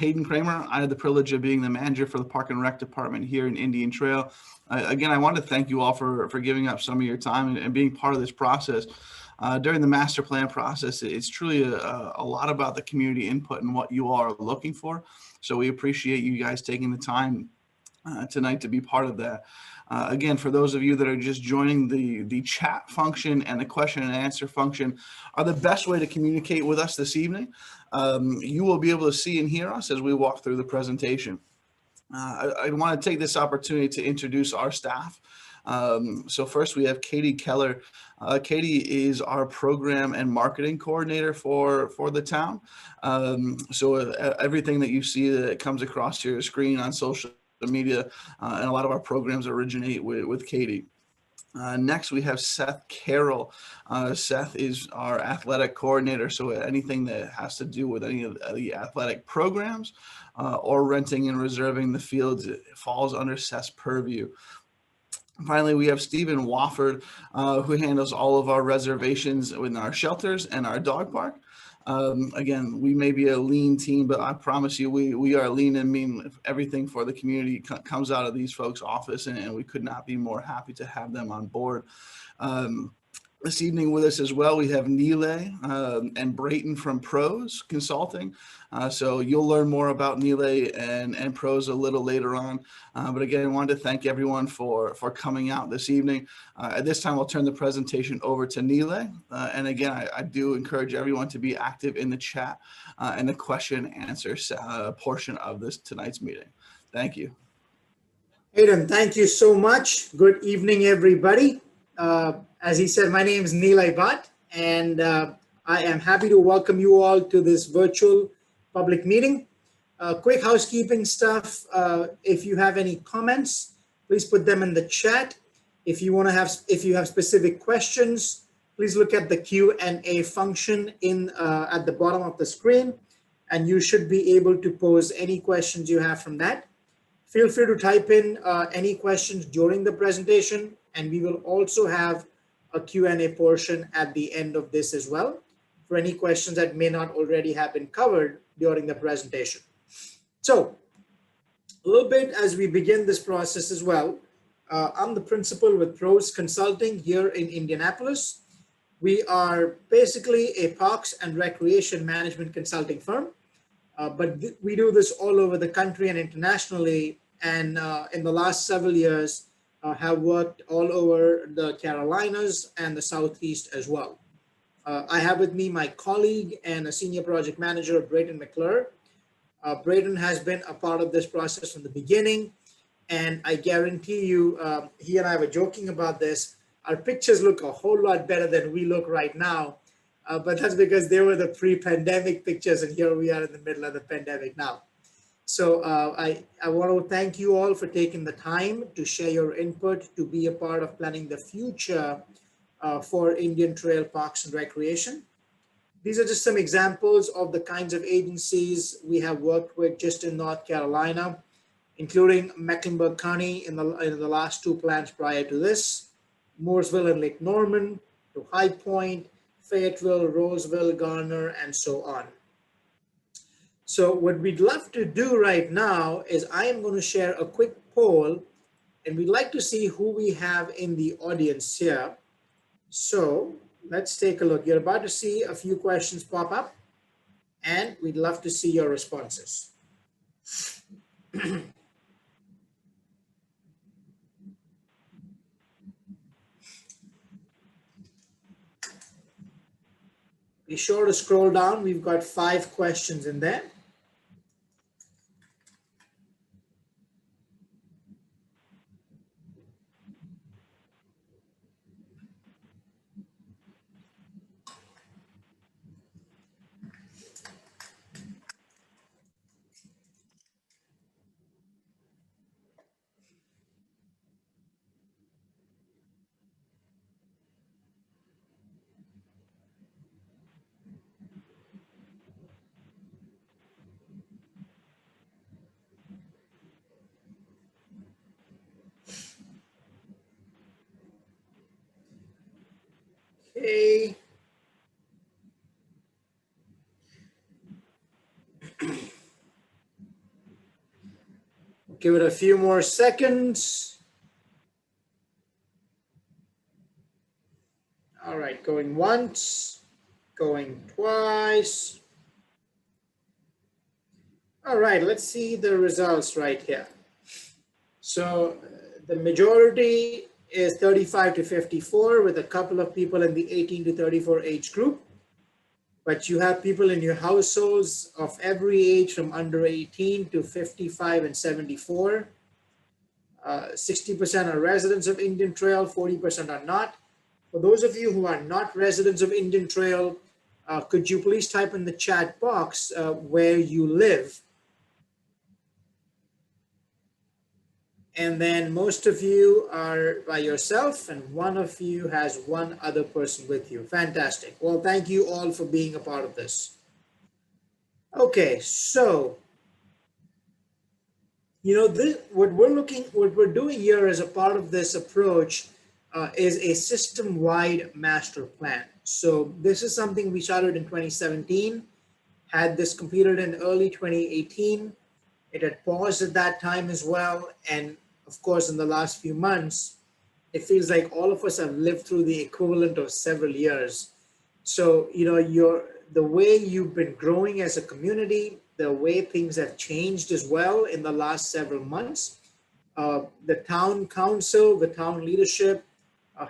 Hayden Kramer. I had the privilege of being the manager for the Park and Rec department here in Indian Trail. Again, I want to thank you all for giving up some of your time and being part of this process. During the master plan process, it's truly a lot about the community input and what you all are looking for. So we appreciate you guys taking the time tonight to be part of that. Again, for those of you that are just joining, the chat function and the question and answer function are the best way to communicate with us this evening. You will be able to see and hear us as we walk through the presentation. I want to take this opportunity to introduce our staff. So first we have Katie Keller. Katie is our program and marketing coordinator for the town. So everything that you see that comes across your screen on social media and a lot of our programs originate with Katie. Next, we have Seth Carroll. Seth is our athletic coordinator, so anything that has to do with any of the athletic programs or renting and reserving the fields falls under Seth's purview. Finally, we have Stephen Wofford, who handles all of our reservations in our shelters and our dog park. Again, we may be a lean team, but I promise you, we are lean and mean. Everything for the community comes out of these folks' office, and we could not be more happy to have them on board. This evening with us as well, we have Nile and Brayton from Pros Consulting. So you'll learn more about Nile and Pros a little later on. But again, I wanted to thank everyone for coming out this evening. At this time, I'll turn the presentation over to Nile. And again, I do encourage everyone to be active in the chat and the question and answer portion of tonight's meeting. Thank you. Hayden, thank you so much. Good evening, everybody. As he said, my name is Nilay Bhatt, and I am happy to welcome you all to this virtual public meeting. Quick housekeeping stuff. If you have any comments, please put them in the chat. If you have specific questions, please look at the Q&A function at the bottom of the screen, and you should be able to pose any questions you have from that. Feel free to type in any questions during the presentation, and we will also have a Q&A portion at the end of this as well for any questions that may not already have been covered during the presentation. So a little bit as we begin this process as well, I'm the principal with Pros Consulting here in Indianapolis. We are basically a parks and recreation management consulting firm, but we do this all over the country and internationally. And in the last several years, have worked all over the Carolinas and the Southeast as well. I have with me my colleague and a senior project manager, Brayton McClure. Brayton has been a part of this process from the beginning, and I guarantee you, he and I were joking about this, our pictures look a whole lot better than we look right now, but that's because they were the pre-pandemic pictures, and here we are in the middle of the pandemic now. So I want to thank you all for taking the time to share your input, to be a part of planning the future for Indian Trail Parks and Recreation. These are just some examples of the kinds of agencies we have worked with just in North Carolina, including Mecklenburg County in the last two plans prior to this, Mooresville and Lake Norman, to High Point, Fayetteville, Roseville, Garner, and so on. So what we'd love to do right now is I am going to share a quick poll, and we'd like to see who we have in the audience here. So let's take a look. You're about to see a few questions pop up, and we'd love to see your responses. Be sure to scroll down. We've got 5 questions in there. give it a few more seconds. All right, going once, going twice. All right, let's see the results right here. So the majority is 35 to 54 with a couple of people in the 18 to 34 age group. But you have people in your households of every age from under 18 to 55 and 74. 60% are residents of Indian Trail, 40% are not. For those of you who are not residents of Indian Trail, could you please type in the chat box where you live? And then most of you are by yourself and one of you has one other person with you. Fantastic. Well, thank you all for being a part of this. Okay, so, what we're doing here as a part of this approach is a system-wide master plan. So this is something we started in 2017, had this completed in early 2018. It had paused at that time as well. And of course, in the last few months, it feels like all of us have lived through the equivalent of several years. So, the way you've been growing as a community, the way things have changed as well in the last several months. The town council, the town leadership,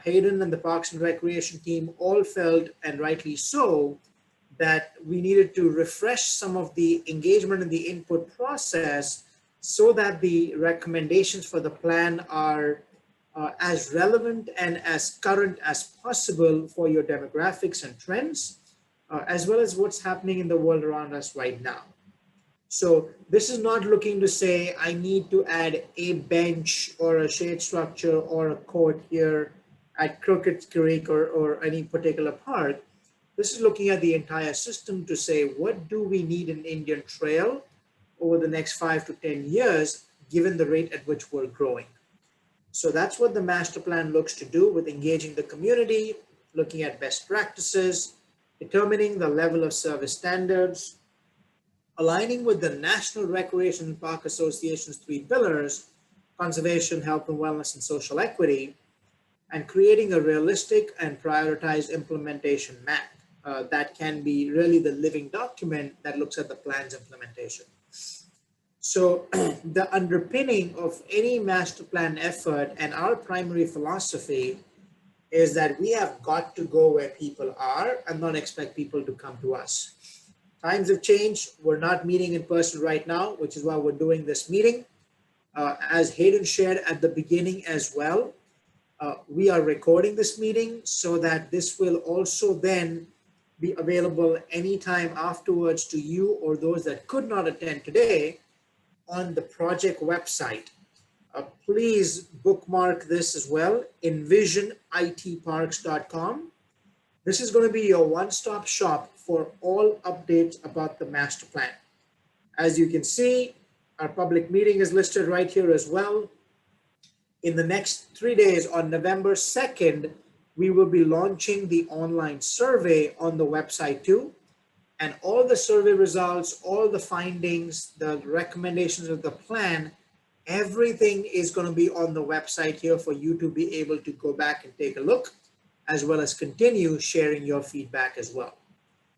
Hayden and the Parks and Recreation team all felt, and rightly so, that we needed to refresh some of the engagement in the input process so that the recommendations for the plan are as relevant and as current as possible for your demographics and trends, as well as what's happening in the world around us right now. So this is not looking to say I need to add a bench or a shade structure or a court here at Crockett's Creek or any particular park. This is looking at the entire system to say, what do we need in Indian Trail over the next 5 to 10 years, given the rate at which we're growing? So that's what the master plan looks to do with engaging the community, looking at best practices, determining the level of service standards, aligning with the National Recreation and Park Association's 3 pillars, conservation, health and wellness, and social equity, and creating a realistic and prioritized implementation map that can be really the living document that looks at the plan's implementation. So the underpinning of any master plan effort and our primary philosophy is that we have got to go where people are and not expect people to come to us. Times have changed. We're not meeting in person right now, which is why we're doing this meeting. As Hayden shared at the beginning as well, we are recording this meeting so that this will also then be available anytime afterwards to you or those that could not attend today on the project website. Please bookmark this as well, envisionitparks.com. This is going to be your one-stop shop for all updates about the master plan. As you can see, our public meeting is listed right here as well. In the next 3 days, on November 2nd, we will be launching the online survey on the website too. And all the survey results, all the findings, the recommendations of the plan, everything is going to be on the website here for you to be able to go back and take a look, as well as continue sharing your feedback as well.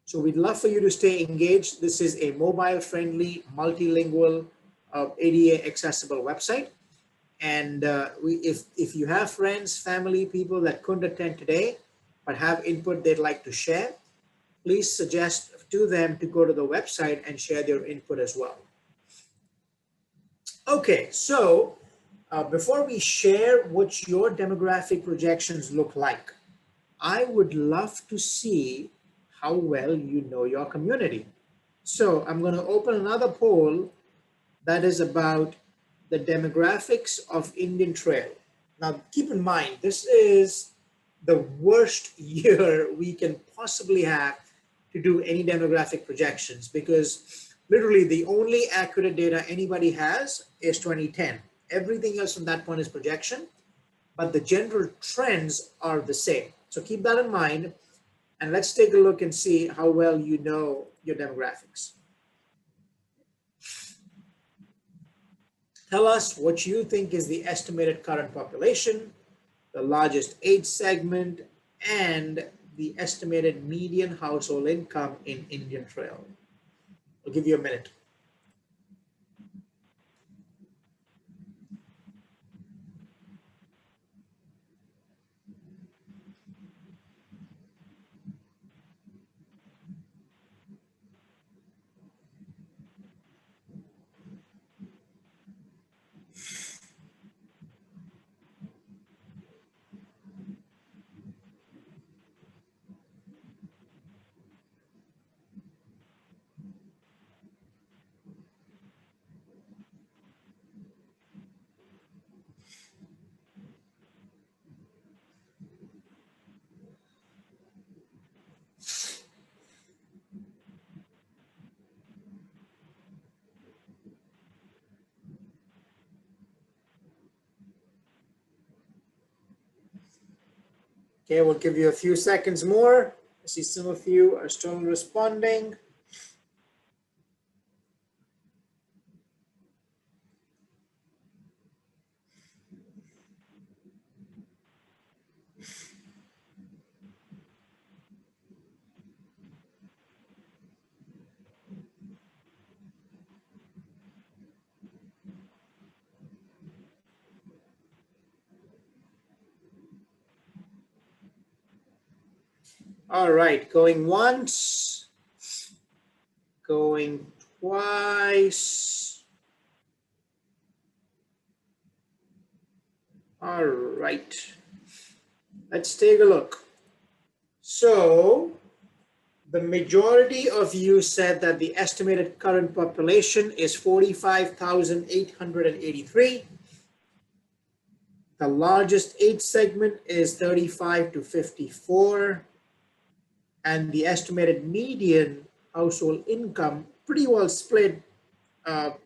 So we'd love for you to stay engaged. This is a mobile-friendly, multilingual, ADA accessible website. And if you have friends, family, people that couldn't attend today, but have input they'd like to share, please suggest to them to go to the website and share their input as well. Okay, so before we share what your demographic projections look like, I would love to see how well you know your community. So I'm going to open another poll that is about the demographics of Indian Trail. Now, keep in mind, this is the worst year we can possibly have to do any demographic projections, because literally the only accurate data anybody has is 2010. Everything else from that point is projection, but the general trends are the same. So keep that in mind, and let's take a look and see how well you know your demographics. Tell us what you think is the estimated current population, the largest age segment, and the estimated median household income in Indian Trail. I'll give you a minute. Okay, we'll give you a few seconds more. I see some of you are still responding. All right, going once, going twice. All right, let's take a look. So the majority of you said that the estimated current population is 45,883. The largest age segment is 35 to 54. And the estimated median household income pretty well split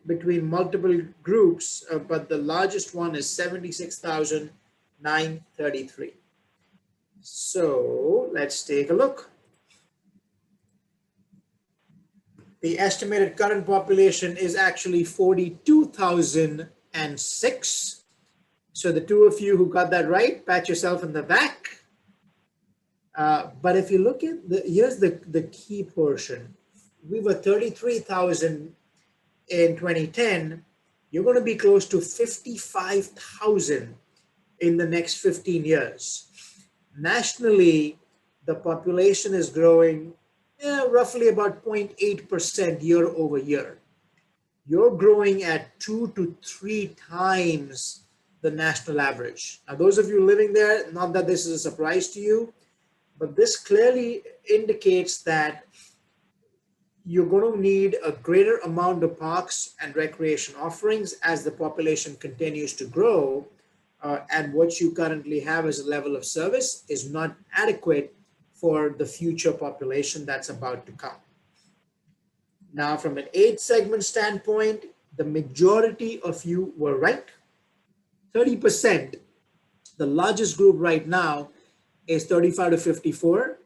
between multiple groups, but the largest one is 76,933. So let's take a look. The estimated current population is actually 42,006. So the two of you who got that right, pat yourself in the back. But if you look at here's the key portion. We were 33,000 in 2010. You're going to be close to 55,000 in the next 15 years. Nationally, the population is growing roughly about 0.8% year over year. You're growing at 2 to 3 times the national average. Now, those of you living there, not that this is a surprise to you, but this clearly indicates that you're going to need a greater amount of parks and recreation offerings as the population continues to grow, and what you currently have as a level of service is not adequate for the future population that's about to come. Now, from an age segment standpoint, the majority of you were right. 30%, the largest group right now is 35 to 54.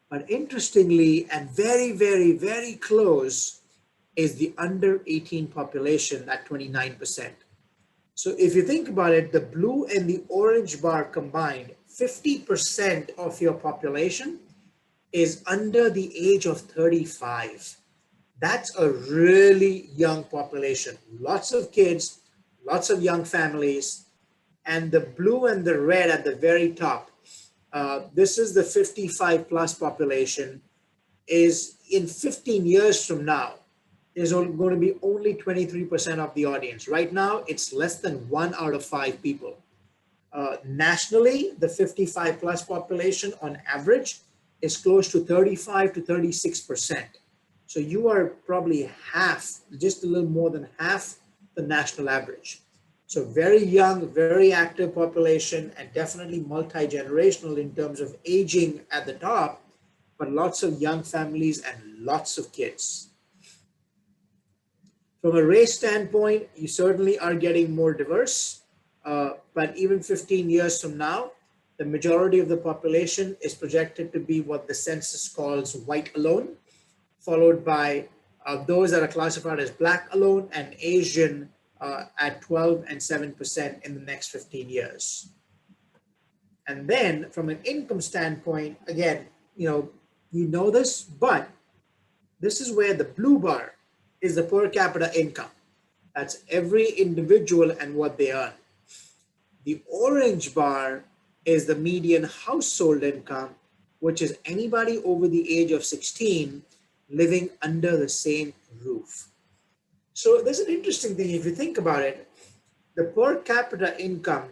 But interestingly, and very, very, very close, is the under 18 population at 29%. So if you think about it, the blue and the orange bar combined, 50% of your population is under the age of 35. That's a really young population. Lots of kids, lots of young families, and the blue and the red at the very top. This is the 55 plus population. Is in 15 years from now, is going to be only 23% of the audience. Right now, it's less than 1 out of 5 people. Nationally, the 55 plus population on average is close to 35 to 36%. So you are probably half, just a little more than half the national average. So very young, very active population, and definitely multi-generational in terms of aging at the top, but lots of young families and lots of kids. From a race standpoint, you certainly are getting more diverse, but even 15 years from now, the majority of the population is projected to be what the census calls white alone, followed by those that are classified as black alone and Asian at 12 and 7% in the next 15 years. And then from an income standpoint, again, you know this, but this is where the blue bar is the per capita income. That's every individual and what they earn. The orange bar is the median household income, which is anybody over the age of 16 living under the same roof. So there's an interesting thing if you think about it. The per capita income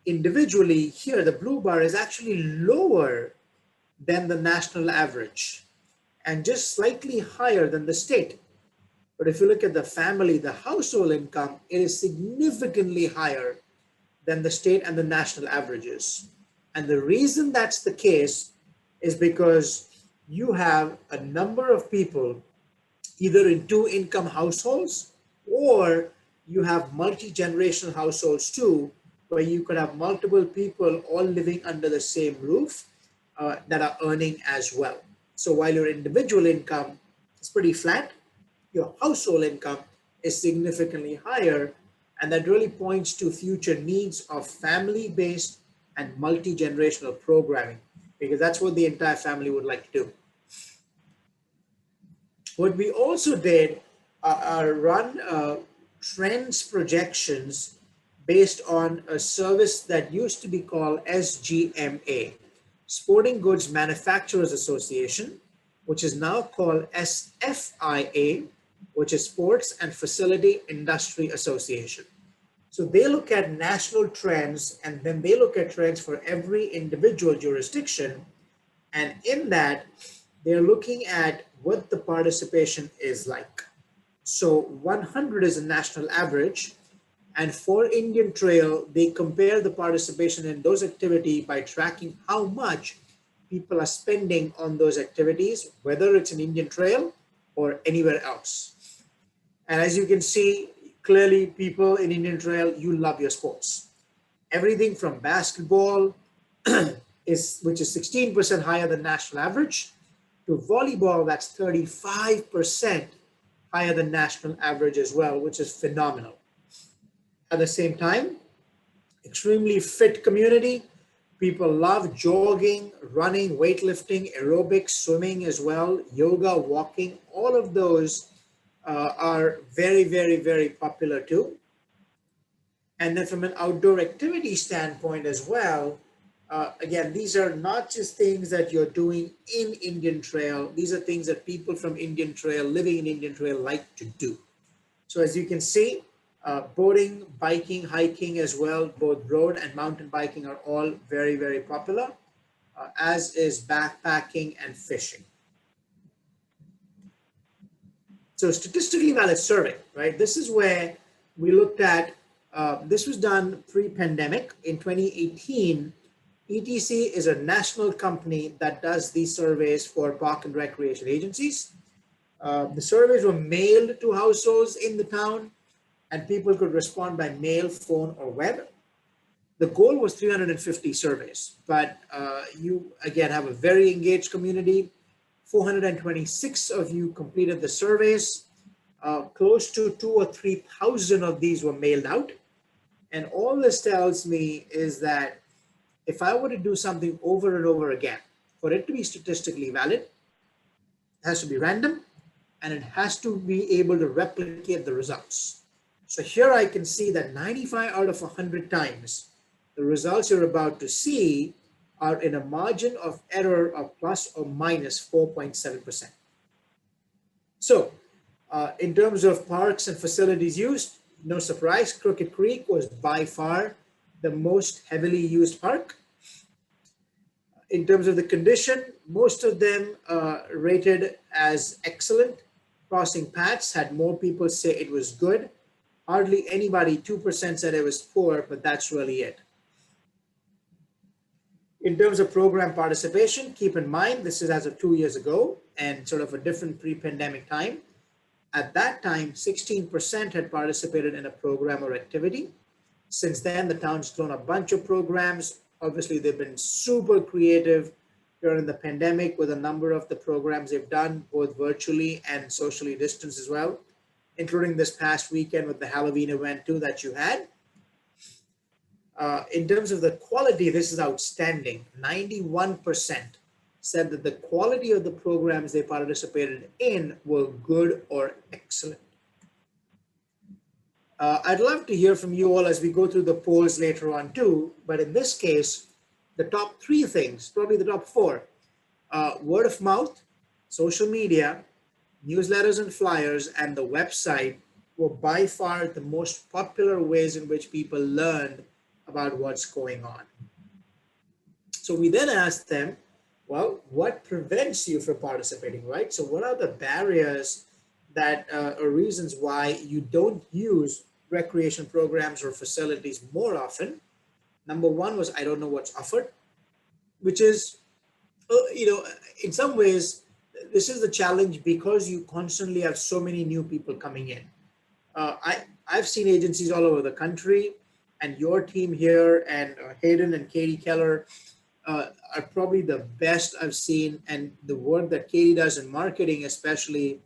individually here, the blue bar is actually lower than the national average and just slightly higher than the state. But if you look at the family, the household income, it is significantly higher than the state and the national averages. And the reason that's the case is because you have a number of people either in two income households, or you have multi-generational households too, where you could have multiple people all living under the same roof that are earning as well. So while your individual income is pretty flat, your household income is significantly higher, and that really points to future needs of family-based and multi-generational programming, because that's what the entire family would like to do. What we also did are run trends projections based on a service that used to be called SGMA, Sporting Goods Manufacturers Association, which is now called SFIA, which is Sports and Facility Industry Association. So they look at national trends, and then they look at trends for every individual jurisdiction. And in that, they're looking at what the participation is like. So 100 is a national average. And for Indian Trail, they compare the participation in those activities by tracking how much people are spending on those activities, whether it's an Indian Trail or anywhere else. And as you can see, clearly people in Indian Trail, you love your sports. Everything from basketball, which is 16% higher than national average, to volleyball, that's 35% higher than national average as well, which is phenomenal. At the same time, extremely fit community. People love jogging, running, weightlifting, aerobics, swimming as well, yoga, walking. All of those are very, very, very popular too. And then from an outdoor activity standpoint as well, again, these are not just things that you're doing in Indian Trail. These are things that people from Indian Trail, living in Indian Trail, like to do. So as you can see, boating, biking, hiking as well, both road and mountain biking are all very, very popular, as is backpacking and fishing. So statistically valid survey, right? This is where we looked at, this was done pre-pandemic in 2018. ETC is a national company that does these surveys for park and recreation agencies. The surveys were mailed to households in the town, and people could respond by mail, phone, or web. The goal was 350 surveys, but you again have a very engaged community. 426 of you completed the surveys. Close to 2,000 or 3,000 of these were mailed out. And all this tells me is that if I were to do something over and over again, for it to be statistically valid, it has to be random, and it has to be able to replicate the results. So here I can see that 95 out of 100 times, the results you're about to see are in a margin of error of plus or minus 4.7%. So in terms of parks and facilities used, no surprise, Crooked Creek was by far the most heavily used park. In terms of the condition, most of them rated as excellent. Crossing paths had more people say it was good. Hardly anybody, 2% said it was poor, but that's really it. In terms of program participation, keep in mind, this is as of 2 years ago and sort of a different pre-pandemic time. At that time, 16% had participated in a program or activity. Since then, the town's thrown a bunch of programs. Obviously, they've been super creative during the pandemic with a number of the programs they've done, both virtually and socially distanced as well. including this past weekend with the Halloween event too that you had. In terms of the quality, this is outstanding. 91% said that the quality of the programs they participated in were good or excellent. I'd love to hear from you all as we go through the polls later on too, but in this case, the top three things, probably the top four, word of mouth, social media, newsletters and flyers, and the website were by far the most popular ways in which people learned about what's going on. So we then asked them, well, what prevents you from participating, right? So what are the barriers that are reasons why you don't use recreation programs or facilities more often? Number one was, I don't know what's offered, which is, in some ways, this is the challenge because you constantly have so many new people coming in. I've seen agencies all over the country, and your team here and Hayden and Katie Keller are probably the best I've seen. And the work that Katie does in marketing, especially,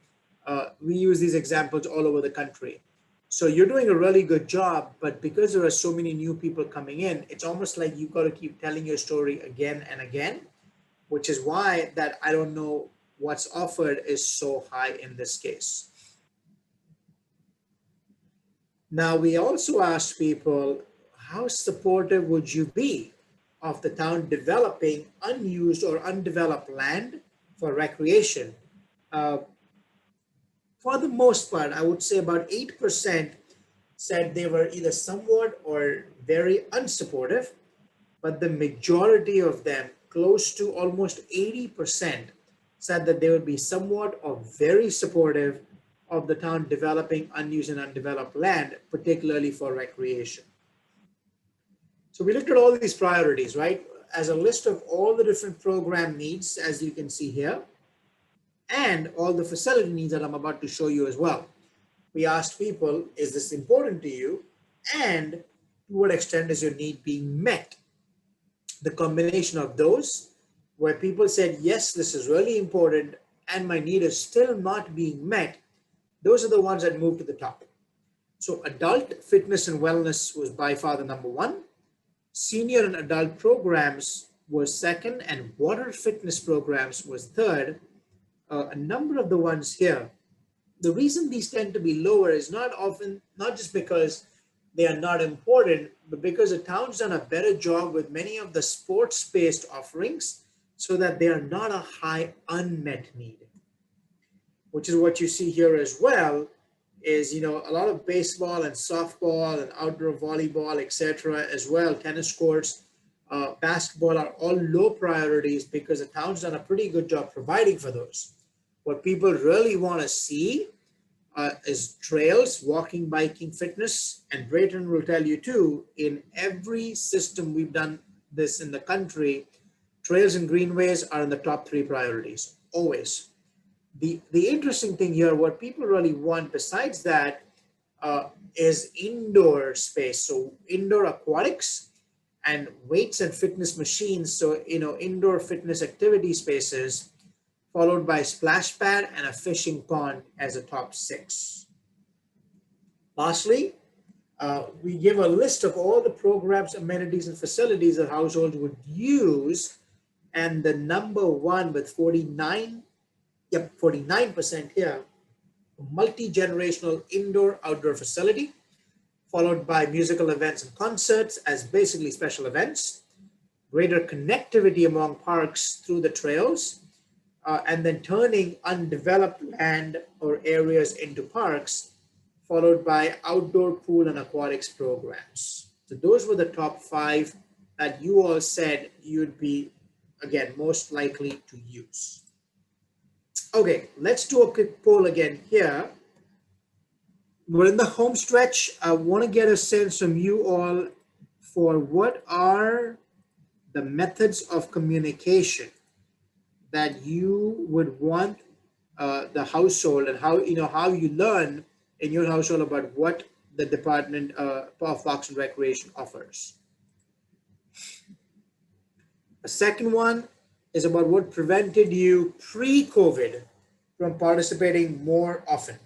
we use these examples all over the country. So you're doing a really good job, but because there are so many new people coming in, it's almost like you've got to keep telling your story again and again, which is why that I don't know what's offered is so high in this case. Now, we also asked people, how supportive would you be of the town developing unused or undeveloped land for recreation? For the most part, I would say about 8% said they were either somewhat or very unsupportive, but the majority of them, close to almost 80%, said that they would be somewhat or very supportive of the town developing unused and undeveloped land, particularly for recreation. So we looked at all these priorities, right? As a list of all the different program needs, as you can see here, and all the facility needs that I'm about to show you as well. We asked people, is this important to you? And to what extent is your need being met? The combination of those, where people said, yes, this is really important, and my need is still not being met, those are the ones that move to the top. So adult fitness and wellness was by far the number one. Senior and adult programs was second, and water fitness programs was third. A number of the ones here, the reason these tend to be lower is not just because they are not important, but because the town's done a better job with many of the sports-based offerings so that they are not a high unmet need, which is what you see here as well, is, a lot of baseball and softball and outdoor volleyball, etc. as well, tennis courts, basketball are all low priorities because the town's done a pretty good job providing for those. What people really want to see is trails, walking, biking, fitness, and Brayton will tell you too, in every system we've done this in the country, trails and greenways are in the top three priorities, always. The interesting thing here, what people really want besides that is indoor space. So indoor aquatics and weights and fitness machines. So, indoor fitness activity spaces, followed by splash pad and a fishing pond as a top 6. Lastly, we give a list of all the programs, amenities, and facilities that households would use, and the number one with 49% here, multi-generational indoor-outdoor facility, followed by musical events and concerts as basically special events, greater connectivity among parks through the trails, and then turning undeveloped land or areas into parks, followed by outdoor pool and aquatics programs. So those were the top 5 that you all said you'd be, again, most likely to use. Okay, let's do a quick poll again here. We're in the home stretch. I want to get a sense from you all for what are the methods of communication that you would want the household, and how you learn in your household about what the Department of Parks and Recreation offers. The second one is about what prevented you pre-COVID from participating more often.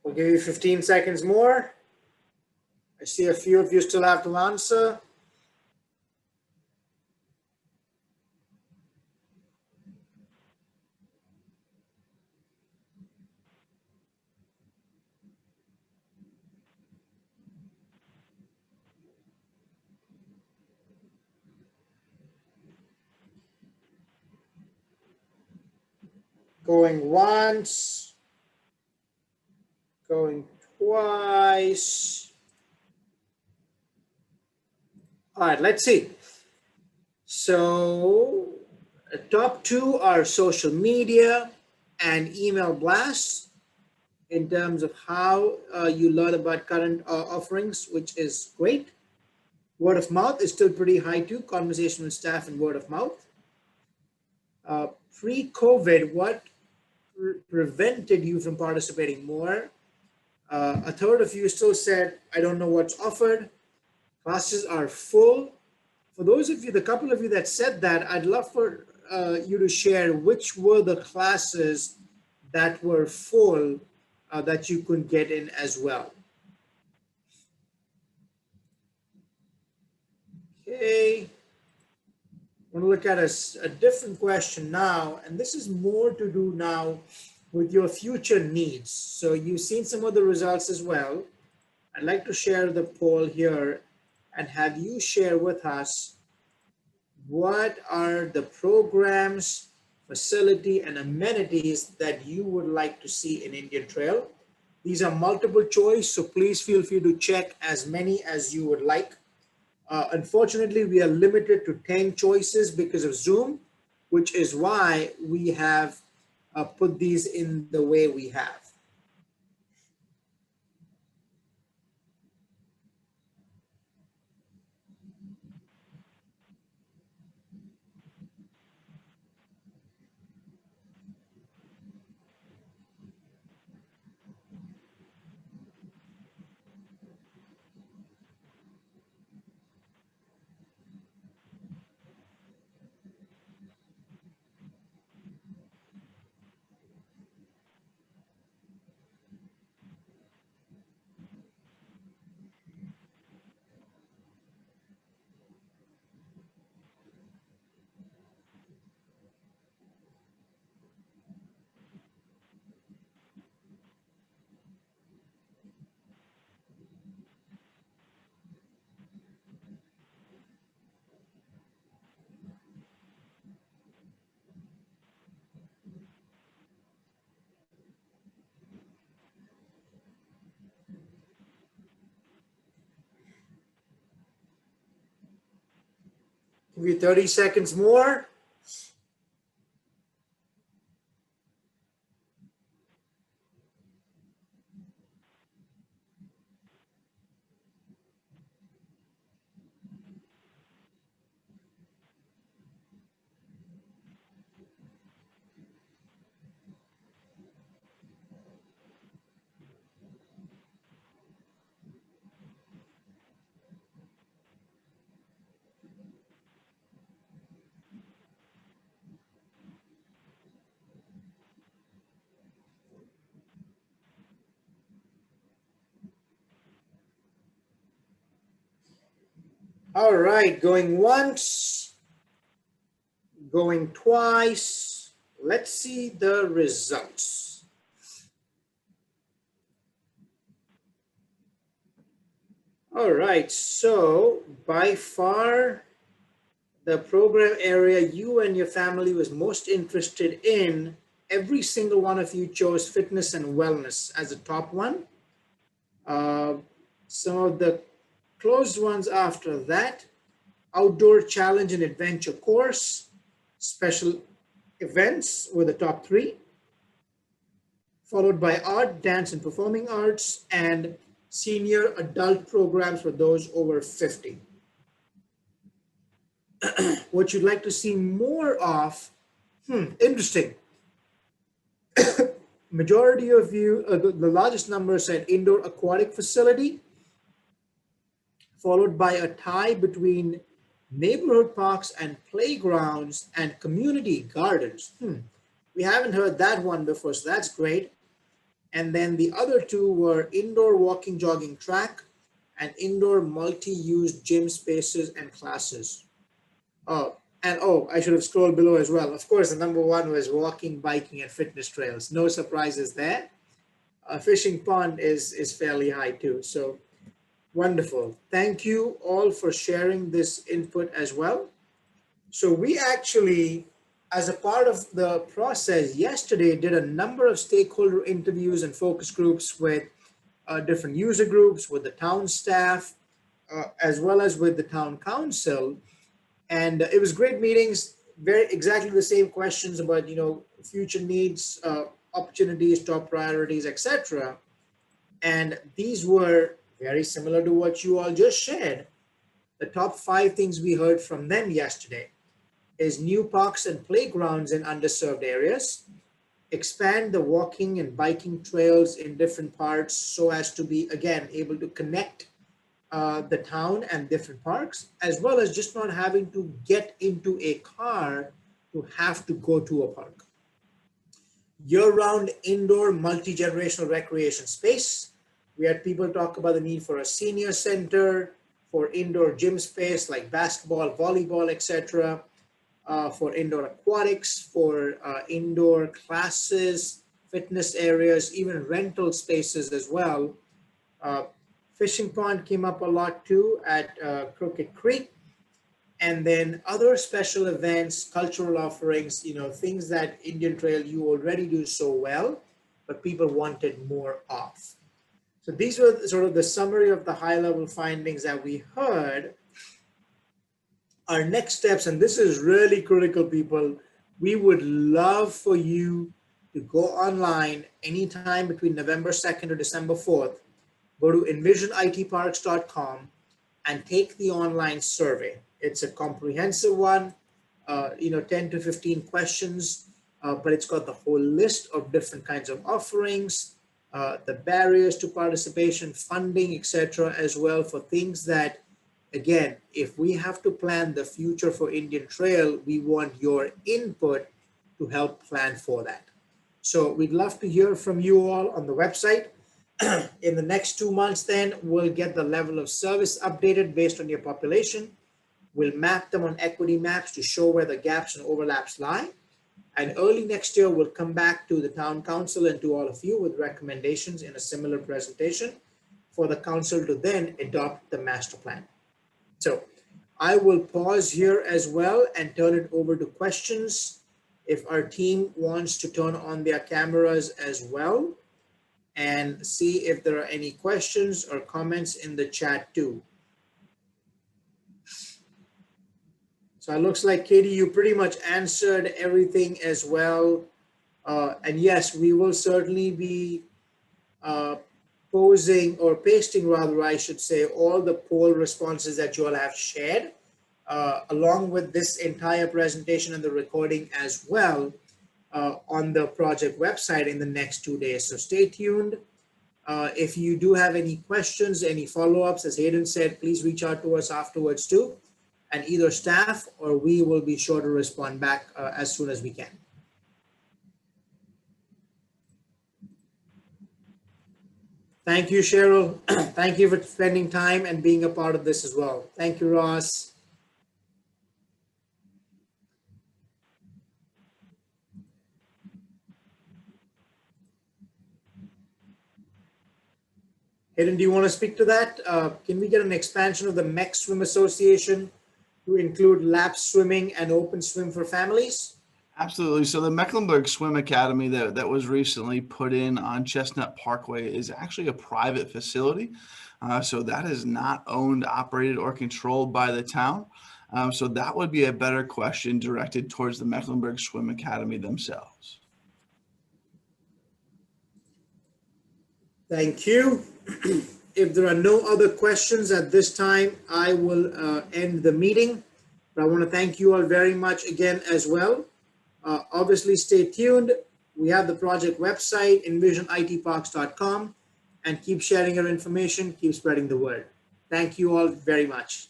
We'll give you 15 seconds more. I see a few of you still have to answer. Going once, going twice. All right, let's see. So top two are social media and email blasts in terms of how you learn about current offerings, which is great. Word of mouth is still pretty high too, conversation with staff and word of mouth. Pre-COVID, what prevented you from participating more? A third of you still said, I don't know what's offered. Classes are full. For those of you, the couple of you that said that, I'd love for you to share which were the classes that were full that you couldn't get in as well. Okay. I want to look at a different question now, and this is more to do now with your future needs. So you've seen some of the results as well. I'd like to share the poll here and have you share with us what are the programs, facility, and amenities that you would like to see in Indian Trail. These are multiple choice, so please feel free to check as many as you would like. Unfortunately, we are limited to 10 choices because of Zoom, which is why we have put these in the way we have. Give you 30 seconds more. All right, going once, going twice. Let's see the results. All right, so by far, the program area you and your family was most interested in, every single one of you chose fitness and wellness as a top one. Some of the closed ones after that, outdoor challenge and adventure course, special events were the top three, followed by art, dance, and performing arts, and senior adult programs for those over 50. What you'd like to see more of, interesting. Majority of you, the largest number said indoor aquatic facility, followed by a tie between neighborhood parks and playgrounds and community gardens. We haven't heard that one before, so that's great. And then the other two were indoor walking jogging track and indoor multi-use gym spaces and classes. I should have scrolled below as well. Of course, the number one was walking, biking, and fitness trails. No surprises there. A fishing pond is fairly high too. So wonderful. Thank you all for sharing this input as well. So we actually, as a part of the process yesterday, did a number of stakeholder interviews and focus groups with different user groups, with the town staff, as well as with the town council. And it was great meetings, very exactly the same questions about, future needs, opportunities, top priorities, etc. And these were very similar to what you all just shared. The top 5 things we heard from them yesterday is new parks and playgrounds in underserved areas, expand the walking and biking trails in different parts so as to be, again, able to connect the town and different parks, as well as just not having to get into a car to have to go to a park. Year-round indoor multi-generational recreation space. We had people talk about the need for a senior center, for indoor gym space like basketball, volleyball, etc., for indoor aquatics, for indoor classes, fitness areas, even rental spaces as well. Fishing pond came up a lot too at Crooked Creek. And then other special events, cultural offerings, things that Indian Trail you already do so well, but people wanted more of. So these were sort of the summary of the high-level findings that we heard. Our next steps, and this is really critical, people, we would love for you to go online anytime between November 2nd or December 4th. Go to envisionitparks.com and take the online survey. It's a comprehensive one, 10 to 15 questions, but it's got the whole list of different kinds of offerings, the barriers to participation, funding, etc., as well, for things that, again, if we have to plan the future for Indian Trail, we want your input to help plan for that. So we'd love to hear from you all on the website. In the next 2 months, then we'll get the level of service updated based on your population. We'll map them on equity maps to show where the gaps and overlaps lie. And early next year, we'll come back to the town council and to all of you with recommendations in a similar presentation for the council to then adopt the master plan. So I will pause here as well and turn it over to questions. If our team wants to turn on their cameras as well, and see if there are any questions or comments in the chat too. So it looks like, Katie, you pretty much answered everything as well. And yes, we will certainly be posing or pasting, rather, I should say, all the poll responses that you all have shared, along with this entire presentation and the recording as well, on the project website in the next 2 days. So stay tuned. If you do have any questions, any follow-ups, as Hayden said, please reach out to us afterwards too. And either staff or we will be sure to respond back as soon as we can. Thank you, Cheryl. Thank you for spending time and being a part of this as well. Thank you, Ross. Hayden, do you want to speak to that? Can we get an expansion of the MEC Swim Association to include lap swimming and open swim for families? Absolutely. So the Mecklenburg Swim Academy that was recently put in on Chestnut Parkway is actually a private facility. So that is not owned, operated, or controlled by the town. So that would be a better question directed towards the Mecklenburg Swim Academy themselves. Thank you. If there are no other questions at this time, I will end the meeting. But I want to thank you all very much again as well. Obviously, stay tuned. We have the project website, envisionitparks.com, and keep sharing your information, keep spreading the word. Thank you all very much.